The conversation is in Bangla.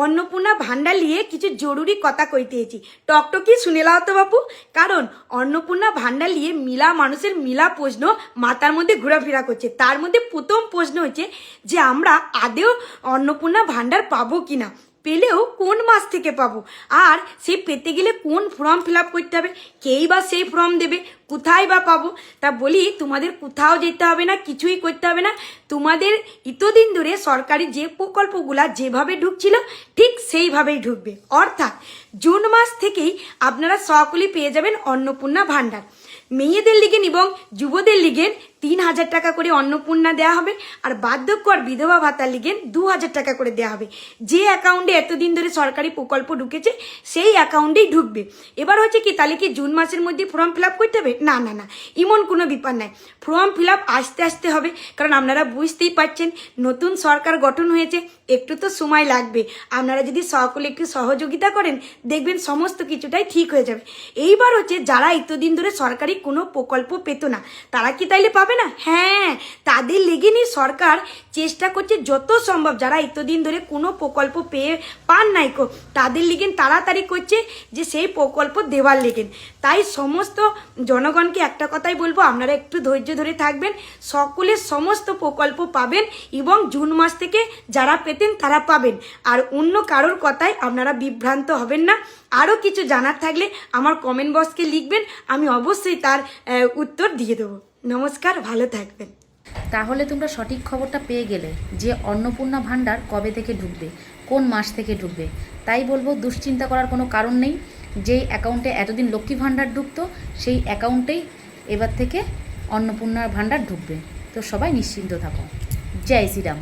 অন্নপূর্ণা ভান্ডার নিয়ে কিছু জরুরি কথা কইতেছি, টকটকি শুনে লাও তো বাপু। কারণ অন্নপূর্ণা ভান্ডার নিয়ে মিলা মানুষের মিলা প্রশ্ন মাথার মধ্যে ঘোরাফেরা করছে। তার মধ্যে প্রথম প্রশ্ন হচ্ছে যে আমরা আদেও অন্নপূর্ণা ভান্ডার পাবো কিনা, পেলেও কোন মাস থেকে পাবো, আর সেই পেতে গেলে কোন ফর্ম ফিল আপ করতে হবে, কেই বা সেই ফর্ম দেবে, কোথায় বা পাবো। তা বলি তোমাদের কোথাও যেতে হবে না, কিছুই করতে হবে না। তোমাদের এতদিন ধরে সরকারি যে প্রকল্পগুলা যেভাবে ঢুকছিল ঠিক সেইভাবেই ঢুকবে। অর্থাৎ জুন মাস থেকেই আপনারা সকলেই পেয়ে যাবেন অন্নপূর্ণা ভান্ডার। মেয়েদের লিগেন এবং যুবদের লিগেন 3,000 টাকা করে অন্নপূর্ণা দেওয়া হবে, আর বার্ধক্য আর বিধবা ভাতার লিগেন 2,000 টাকা করে দেওয়া হবে। যে অ্যাকাউন্টে এতদিন ধরে সরকারি প্রকল্প ঢুকেছে সেই অ্যাকাউন্টেই ঢুকবে। এবার হচ্ছে কি, তাহলে কি জুন মাসের মধ্যে ফর্ম ফিল আপ করতে হবে? না না না, এমন কোনো ব্যাপার নাই। ফর্ম ফিল আপ আস্তে আস্তে হবে, কারণ আপনারা বুঝতেই পারছেন নতুন সরকার গঠন হয়েছে, একটু তো সময় লাগবে। আপনারা যদি সকলে একটু সহযোগিতা করেন দেখবেন সমস্ত কিছুটাই ঠিক হয়ে যাবে। এইবার হচ্ছে যারা এতদিন ধরে সরকারি কোনো প্রকল্প পেত না তারা কি তাইলে পাবে না? হ্যাঁ, তাদের লেগেনই সরকার চেষ্টা করছে যত সম্ভব যারা এতদিন ধরে কোনো প্রকল্প পেয়ে পান নাই কো তাদের লিগেন তাড়াতাড়ি করছে যে সেই প্রকল্প দেওয়ার লেগেন। তাই সমস্ত জনগণকে একটা কথাই বলবো, আপনারা একটু ধৈর্য ধরে থাকবেন, সকলে সমস্ত প্রকল্প পাবেন এবং জুন মাস থেকে যারা পেতেন তারা পাবেন। আর অন্য কারোর কথায় আপনারা বিভ্রান্ত হবেন না। আরও কিছু জানার থাকলে আমার কমেন্ট বক্সকে লিখবেন, আমি অবশ্যই তার উত্তর দিয়ে দেবো। নমস্কার, ভালো থাকবেন। তাহলে তোমরা সঠিক খবরটা পেয়ে গেলে যে অন্নপূর্ণা ভান্ডার কবে থেকে ঢুকবে, কোন মাস থেকে ঢুকবে। তাই বলবো দুশ্চিন্তা করার কোনো কারণ নেই। যেই অ্যাকাউন্টে এতদিন লক্ষ্মী ভান্ডার ঢুকতো সেই অ্যাকাউন্টেই এবার থেকে অন্নপূর্ণার ভান্ডার ঢুকবে। তো সবাই নিশ্চিন্ত থাকো। জয় শ্রীরাম।